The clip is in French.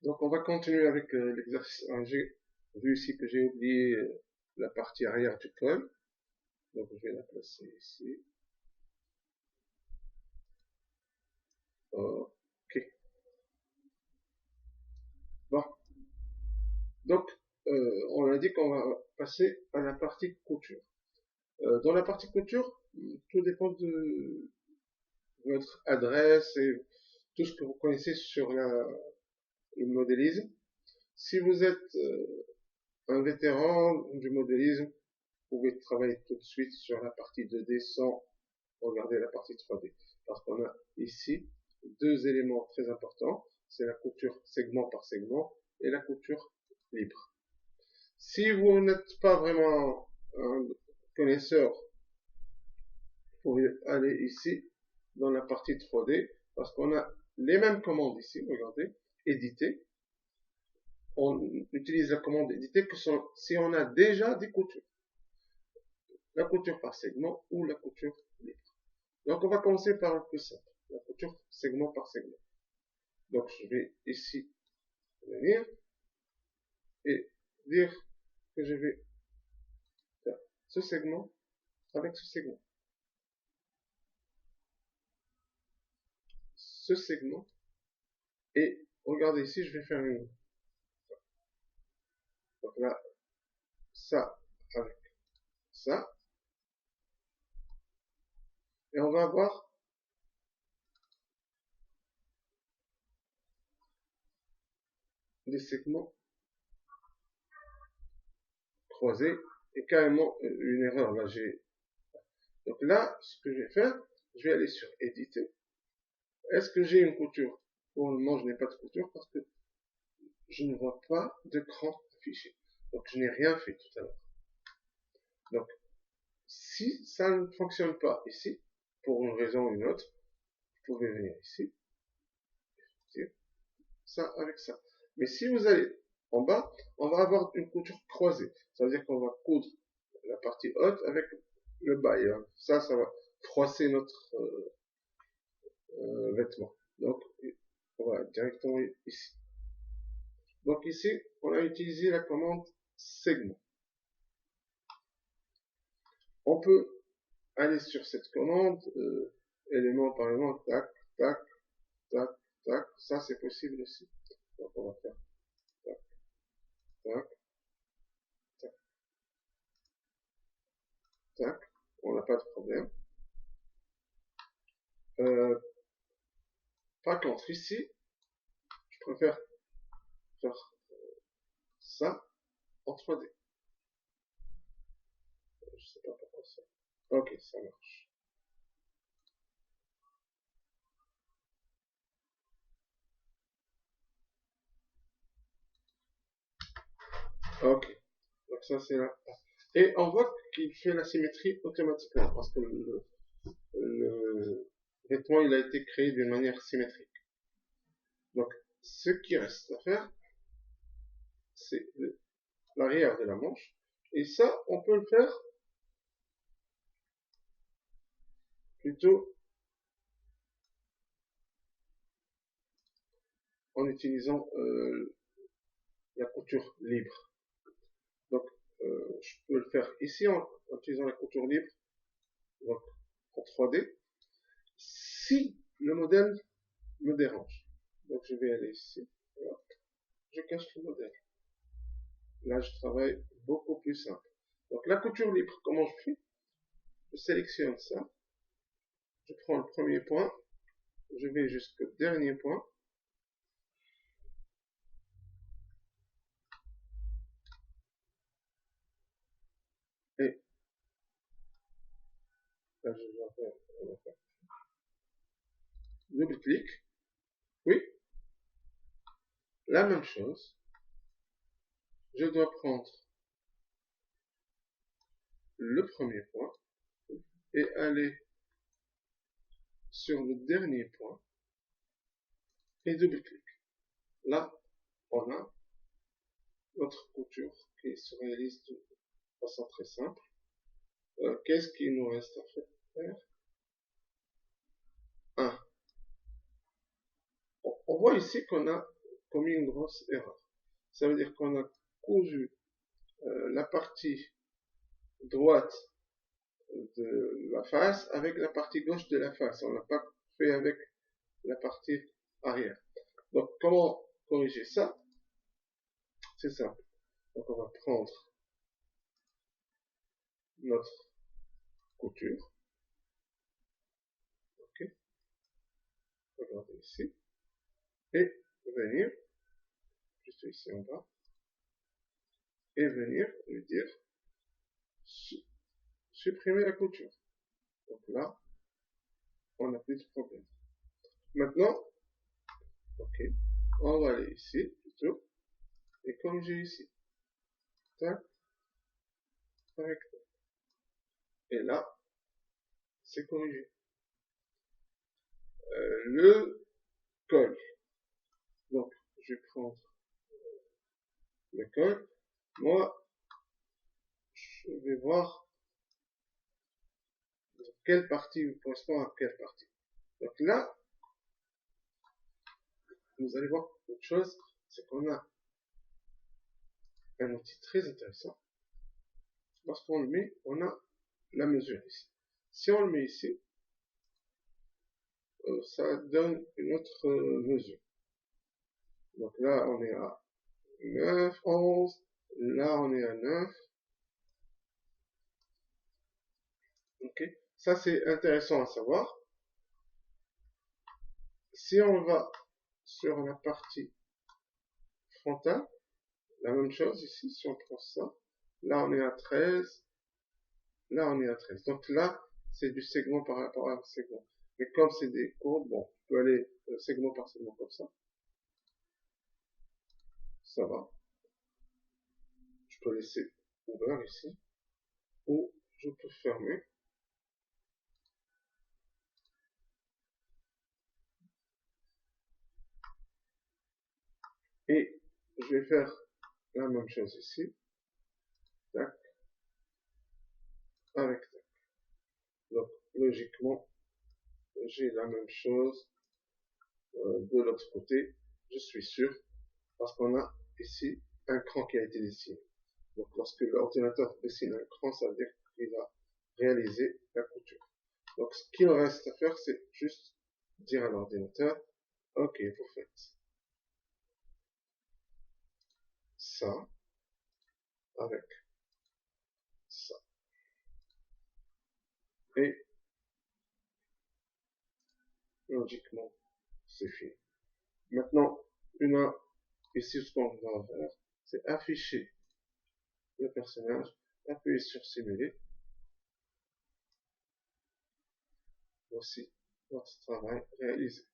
Donc on va continuer avec l'exercice 1. J'ai vu ici que j'ai oublié la partie arrière du col. Donc je vais la placer ici. Ok. Bon. Donc on a dit qu'on va passer à la partie couture. Dans la partie couture, tout dépend de votre adresse et tout ce que vous connaissez sur le modélisme. Si vous êtes un vétéran du modélisme, vous pouvez travailler tout de suite sur la partie 2D sans regarder la partie 3D. Parce qu'on a ici deux éléments très importants. C'est la couture segment par segment et la couture libre. Si vous n'êtes pas vraiment un connaisseur, vous pouvez aller ici dans la partie 3D parce qu'on a les mêmes commandes ici. Regardez, éditer. On utilise la commande éditer que si on a déjà des coutures. La couture par segment ou la couture libre. Donc on va commencer par le plus simple, la couture segment par segment. Donc je vais ici venir et dire que je vais faire ce segment avec ce segment. Ce segment et regardez ici, je vais faire une. Donc là, ça avec ça. Et on va avoir des segments croisés et carrément une erreur. Là, donc là, ce que je vais faire, je vais aller sur éditer. Est-ce que j'ai une couture? Pour le moment, je n'ai pas de couture parce que je ne vois pas de cran affiché. Donc je n'ai rien fait tout à l'heure. Donc si ça ne fonctionne pas ici, pour une raison ou une autre, vous pouvez venir ici, ça avec ça. Mais si vous allez en bas, on va avoir une couture croisée. Ça veut dire qu'on va coudre la partie haute avec le bas. Et ça va froisser notre vêtement. Donc on va directement ici. Donc ici, on a utilisé la commande segment. On peut aller sur cette commande, élément par élément, tac, tac, tac, tac. Ça, c'est possible aussi. Donc on va faire tac, tac, tac, tac. On n'a pas de problème. Par contre, ici, je préfère faire ça en 3D. Je sais pas pourquoi ça. Ok, ça marche. Ok, donc ça c'est là. Et on voit qu'il fait la symétrie automatiquement parce que le vêtement il a été créé d'une manière symétrique. Donc ce qui reste à faire, c'est l'arrière de la manche. Et ça, on peut le faire plutôt en utilisant la couture libre. Donc, je peux le faire ici en utilisant la couture libre, donc en 3D, si le modèle me dérange. Donc, je vais aller ici, hop, je cache le modèle. Là, je travaille beaucoup plus simple. Donc, la couture libre, comment je fais? Je sélectionne ça, je prends le premier point, je vais jusqu'au dernier point, et là, je vais faire double-clic, oui, la même chose, je dois prendre le premier point et aller sur le dernier point et double-clic. Là, on a notre couture qui se réalise de façon très simple. Qu'est-ce qu'il nous reste à faire? On voit ici qu'on a commis une grosse erreur. Ça veut dire qu'on a cousu la partie droite de la face avec la partie gauche de la face. On n'a pas fait avec la partie arrière. Donc, comment corriger ça? C'est simple. Donc, on va prendre notre couture. Ok. Regardez ici. Et venir, juste ici en bas. Et venir lui dire supprimer la couture. Donc là, on n'a plus de problème. Maintenant, ok, on va aller ici, plutôt, et corriger ici. Tac, tac. Et là, c'est corrigé. Le col. Donc, je vais prendre le col. Moi, je vais voir quelle partie correspond à quelle partie. Donc là, vous allez voir autre chose, c'est qu'on a un outil très intéressant. Lorsqu'on le met, on a la mesure ici. Si on le met ici, ça donne une autre mesure. Donc là, on est à 9, 11. Là, on est à 9. Ok. Ça, c'est intéressant à savoir. Si on va sur la partie frontale, la même chose ici, si on prend ça, là, on est à 13. Là, on est à 13. Donc là, c'est du segment par rapport à un segment. Mais comme c'est des courbes, bon, je peux aller segment par segment comme ça. Ça va. Je peux laisser ouvert ici. Ou je peux fermer. Et je vais faire la même chose ici. Tac. Avec tac. Donc, logiquement, j'ai la même chose de l'autre côté. Je suis sûr. Parce qu'on a ici un cran qui a été dessiné. Donc, lorsque l'ordinateur dessine un cran, ça veut dire qu'il a réalisé la couture. Donc, ce qu'il reste à faire, c'est juste dire à l'ordinateur, ok, vous faites ça avec ça. Et logiquement, c'est fini. Maintenant, ici, ce qu'on va faire, c'est afficher le personnage, appuyer sur simuler. Voici notre travail réalisé.